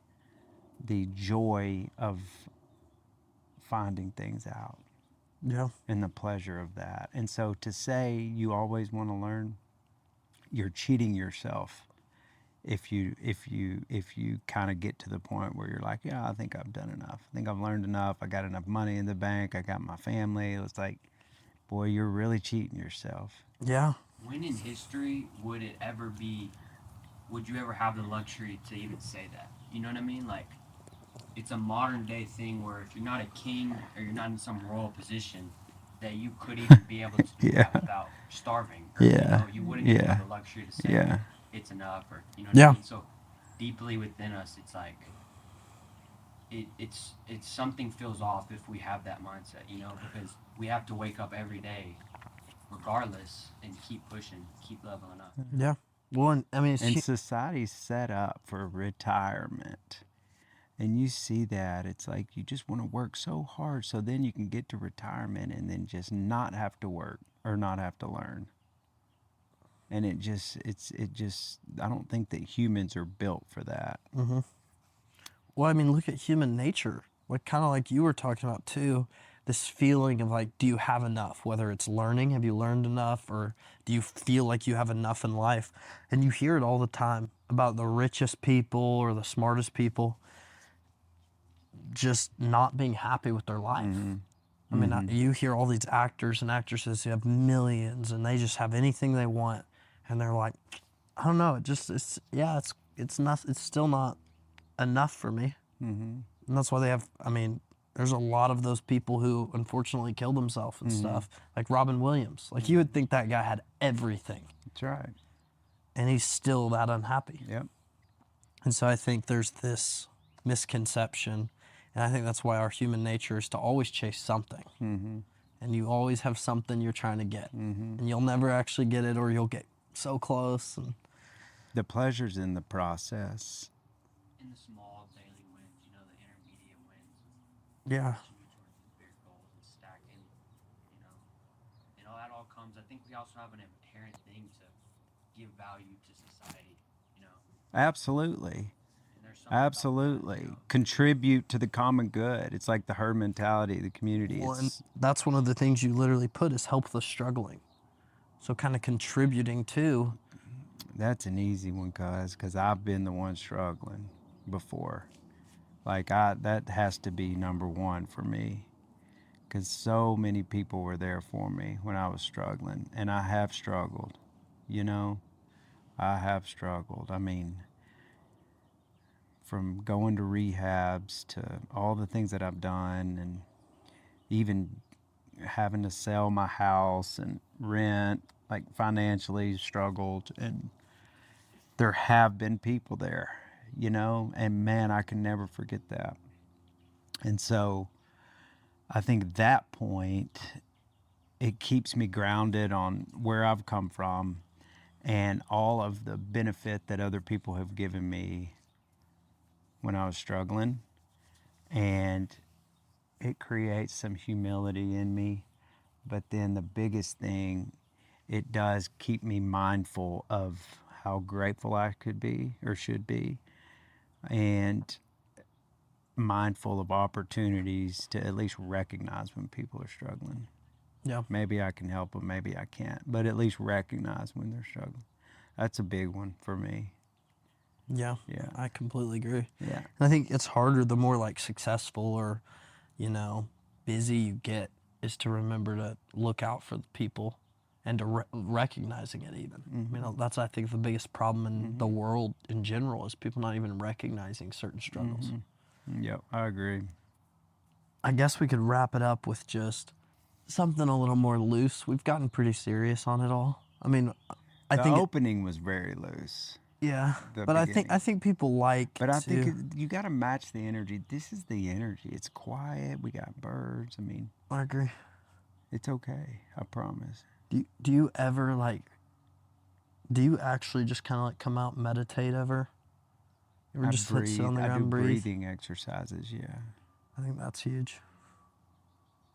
S3: the joy of finding things out
S4: Yeah.
S3: and the pleasure of that. And so to say you always want to learn, you're cheating yourself if you kind of get to the point where you're like, yeah, I think I've done enough. I think I've learned enough. I got enough money in the bank. I got my family. It's like, boy, you're really cheating yourself.
S4: Yeah.
S5: When in history would it ever be? Would you ever have the luxury to even say that? You know what I mean? Like, it's a modern day thing where if you're not a king or you're not in some royal position, that you could even be able to do
S3: Yeah.
S5: that without starving. Or, you
S3: Yeah.
S5: know, you wouldn't even
S3: Yeah.
S5: have the luxury to say
S3: Yeah.
S5: it's enough, or you know what
S4: Yeah.
S5: I mean. So deeply within us, it's like it's something feels off if we have that mindset, you know, because we have to wake up every day, regardless, and keep pushing, keep leveling up.
S4: Yeah. Well, and, I mean, it's
S3: And society's set up for retirement. And you see that. It's like you just want to work so hard so then you can get to retirement and then just not have to work or not have to learn. And it just, I don't think that humans are built for that.
S4: well, I mean, look at human nature. Like, kind of like you were talking about too, this feeling of like, do you have enough? Whether it's learning, have you learned enough? Or do you feel like you have enough in life? And you hear it all the time about the richest people or the smartest people just not being happy with their life. I mean, you hear all these actors and actresses who have millions and they just have anything they want. And they're like, I don't know, it's not, it's still not enough for me. And that's why they have, I mean, there's a lot of those people who unfortunately killed themselves and stuff, like Robin Williams. Like, you would think that guy had everything,
S3: That's right.
S4: and he's still that unhappy.
S3: Yep.
S4: And so I think there's this misconception, and I think that's why our human nature is to always chase something. And you always have something you're trying to get, and you'll never actually get it, or you'll get so close. And
S3: The pleasure's in the process.
S5: In the small daily wins, you know, the intermediate wins,
S4: yeah,
S5: pushing you towards these big goals and stacking, you know, and all that all comes. I think we also have an inherent thing to give value to society, you know.
S3: Absolutely.
S5: And there's something about that,
S3: Absolutely.
S5: you know.
S3: Contribute to the common good. It's like the herd mentality, the community.
S4: well, and
S3: It's,
S4: that's one of the things you literally put is help the struggling. So kind of contributing to.
S3: that's an easy one, because I've been the one struggling before. Like, that has to be number one for me, because so many people were there for me when I was struggling, and I have struggled, you know. I have struggled. I mean, from going to rehabs to all the things that I've done, and even having to sell my house and rent, like financially struggled. And there have been people there, you know, and man, I can never forget that. And so I think at that point, it keeps me grounded on where I've come from and all of the benefit that other people have given me when I was struggling. And it creates some humility in me. But then the biggest thing, it does keep me mindful of how grateful I could be or should be, and mindful of opportunities to at least recognize when people are struggling.
S4: Yeah.
S3: Maybe I can help them, maybe I can't, but at least recognize when they're struggling. That's a big one for me.
S4: Yeah.
S3: Yeah.
S4: I completely agree.
S3: Yeah.
S4: And I think it's harder the more like successful or, busy you get, is to remember to look out for the people and to recognizing it even.
S3: Mm-hmm.
S4: That's, I think, the biggest problem in the world in general is people not even recognizing certain struggles.
S3: Yep, I agree.
S4: I guess we could wrap it up with just something a little more loose. We've gotten pretty serious on it all. I
S3: The
S4: think
S3: opening was very loose.
S4: yeah,
S3: the
S4: but I
S3: beginning.
S4: think people like.
S3: But I think you got to match the energy. This is the energy. It's quiet. We got birds.
S4: I agree.
S3: It's okay. I promise.
S4: Do you ever do you actually just kind of like come out and meditate ever? You ever just sit on the ground
S3: I do
S4: and breathe?
S3: breathing exercises, yeah.
S4: I think that's huge.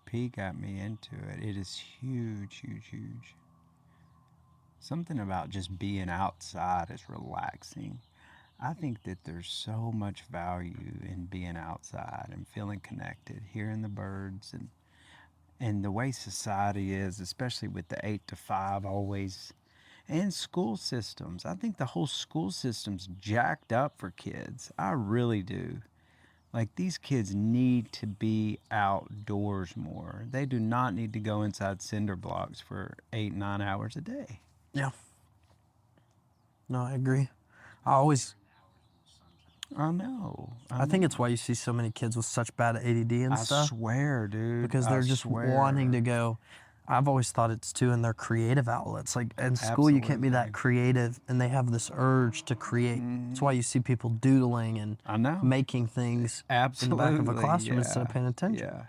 S3: P got me into it. It is huge, huge, huge. Something about just being outside is relaxing. I think that there's so much value in being outside and feeling connected, hearing the birds and the way society is, especially with the 8 to 5 always, and school systems. I think the whole school system's jacked up for kids. I really do. Like, these kids need to be outdoors more. They do not need to go inside cinder blocks for 8, 9 hours a day.
S4: Yeah. No, I agree. I think it's why you see so many kids with such bad ADD and stuff.
S3: I swear, dude.
S4: Because they're just wanting to go. I've always thought it's too in their creative outlets. Like in school, you can't be that
S3: Absolutely.
S4: creative, and they have this urge to create. That's why you see people doodling and
S3: I know.
S4: making things
S3: Absolutely.
S4: in the back of a classroom instead of paying attention.
S3: Yeah.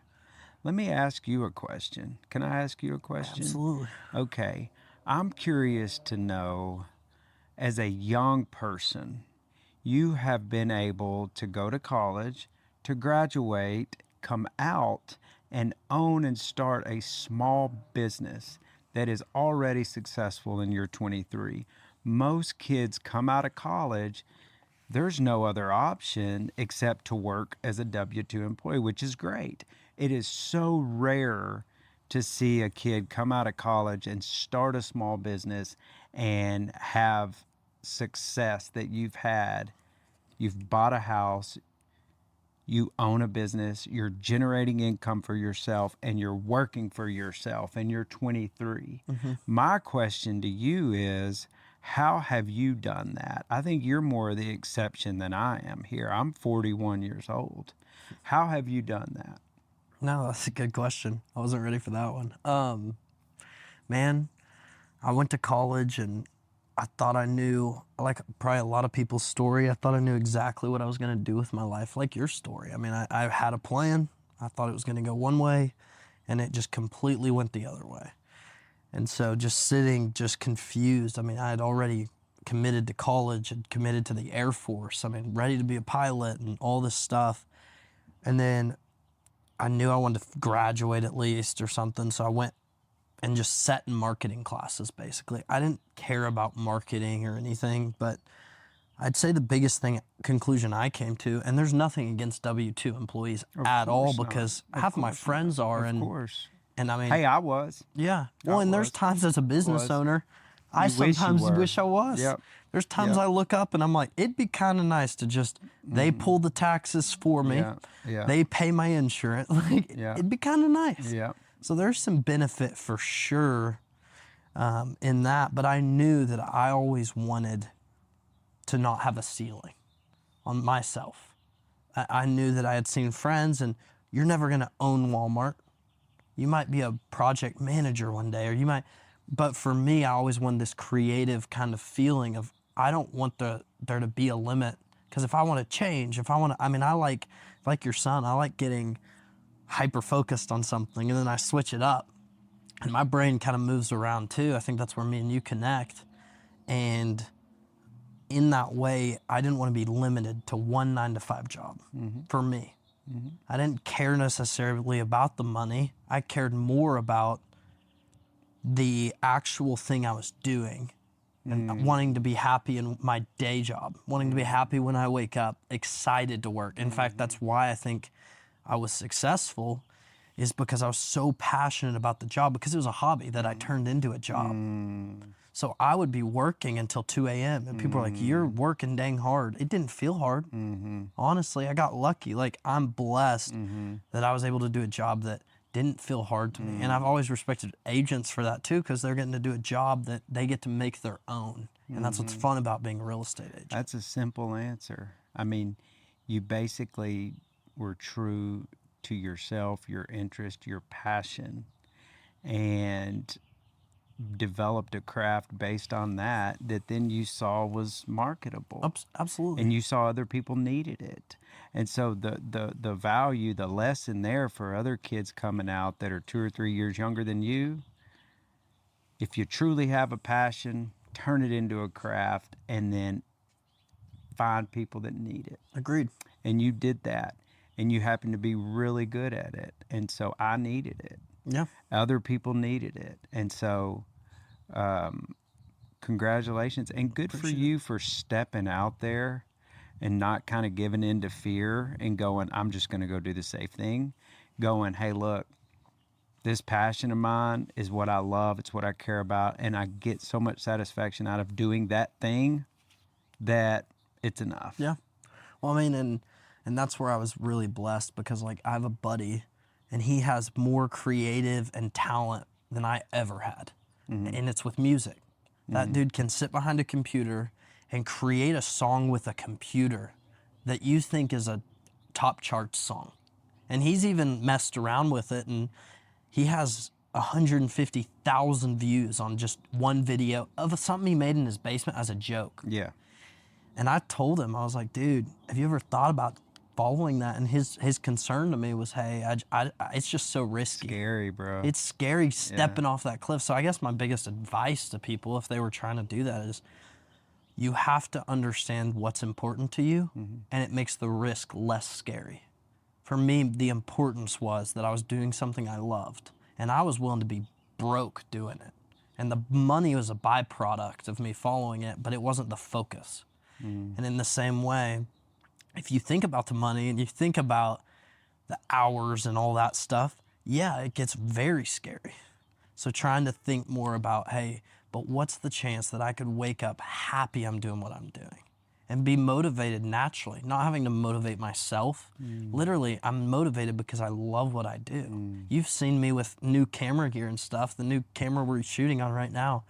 S3: Let me ask you a question. Can I ask you a question?
S4: Absolutely.
S3: Okay. I'm curious to know, as a young person, you have been able to go to college, to graduate, come out, and own and start a small business that is already successful in year 23. Most kids come out of college, there's no other option except to work as a W-2 employee, which is great. It is so rare to see a kid come out of college and start a small business and have success that you've had. You've bought a house, you own a business, you're generating income for yourself, and you're working for yourself, and you're 23. My question to you is, how have you done that? I think you're more the exception than I am here. I'm 41 years old. How have you done that?
S4: No, that's a good question. I wasn't ready for that one. Man, I went to college and I thought I knew, like probably a lot of people's story, I thought I knew exactly what I was going to do with my life, like your story. I had a plan. I thought it was going to go one way, and it just completely went the other way. And so just sitting, just confused. I had already committed to college and committed to the Air Force. Ready to be a pilot and all this stuff. And then I knew I wanted to graduate at least or something, so I went and just sat in marketing classes, basically. I didn't care about marketing or anything, but I'd say the biggest conclusion I came to, and there's nothing against W-2 employees at all, because half of my friends are.
S3: Of course.
S4: And
S3: Hey, I was.
S4: Yeah. Well, and there's times as a business owner, I sometimes wish I was.
S3: Yep.
S4: There's times I look up and I'm like, it'd be kind of nice to just, they pull the taxes for me.
S3: Yeah. Yeah.
S4: They pay my insurance. It'd be kind of nice.
S3: Yeah.
S4: So there's some benefit for sure in that, but I knew that I always wanted to not have a ceiling on myself. I knew that I had seen friends, and you're never going to own Walmart. You might be a project manager one day, but for me, I always wanted this creative kind of feeling of, I don't want there to be a limit, Because if I want to change, if I want to, I mean, I like your son, I like getting hyper focused on something and then I switch it up. And my brain kind of moves around too. I think that's where me and you connect. And in that way, I didn't want to be limited to one 9-to-5 job for me. I didn't care necessarily about the money. I cared more about the actual thing I was doing and wanting to be happy in my day job, wanting to be happy when I wake up, excited to work. In fact, that's why I think I was successful, is because I was so passionate about the job, because it was a hobby that I turned into a job. So I would be working until 2 a.m. and people were like, you're working dang hard. It didn't feel hard. Honestly, I got lucky. Like, I'm blessed that I was able to do a job that didn't feel hard to me. And I've always respected agents for that too, because they're getting to do a job that they get to make their own. And that's what's fun about being a real estate agent.
S3: That's a simple answer. I mean, you basically were true to yourself, your interest, your passion, and developed a craft based on that then you saw was marketable.
S4: Absolutely.
S3: And you saw other people needed it. And so the value, the lesson there for other kids coming out that are 2 or 3 years younger than you, if you truly have a passion, turn it into a craft and then find people that need it.
S4: Agreed.
S3: And you did that, and you happen to be really good at it. And so I needed it.
S4: Yeah.
S3: Other people needed it. And so congratulations, and good for you for stepping out there and not kind of giving in to fear and going, I'm just going to go do the safe thing. Going, hey, look, this passion of mine is what I love. It's what I care about. And I get so much satisfaction out of doing that thing that it's enough.
S4: Yeah. Well, I mean, and that's where I was really blessed, because like I have a buddy and he has more creative and talent than I ever had. And it's with music. That dude can sit behind a computer and create a song with a computer that you think is a top chart song. And he's even messed around with it, and he has 150,000 views on just one video of something he made in his basement as a joke.
S3: Yeah.
S4: And I told him, I was like, dude, have you ever thought about following that? And his concern to me was, hey, it's just so risky.
S3: Scary, bro.
S4: It's scary stepping off that cliff. So I guess my biggest advice to people, if they were trying to do that, is you have to understand what's important to you, and it makes the risk less scary. For me, the importance was that I was doing something I loved, and I was willing to be broke doing it. And the money was a byproduct of me following it, but it wasn't the focus. And in the same way, if you think about the money and you think about the hours and all that stuff, yeah, it gets very scary. So trying to think more about, hey, but what's the chance that I could wake up happy I'm doing what I'm doing and be motivated naturally, not having to motivate myself. Literally, I'm motivated because I love what I do. You've seen me with new camera gear and stuff, the new camera we're shooting on right now.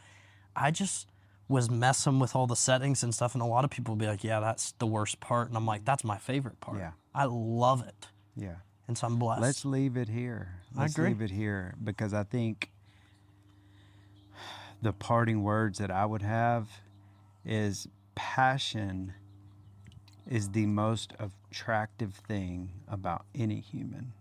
S4: I just was messing with all the settings and stuff, and a lot of people will be like, yeah, that's the worst part. And I'm like, that's my favorite part.
S3: Yeah.
S4: I love it.
S3: Yeah.
S4: And so I'm blessed.
S3: Let's leave it here. Let's
S4: agree.
S3: leave it here, because I think the parting words that I would have is passion is the most attractive thing about any human.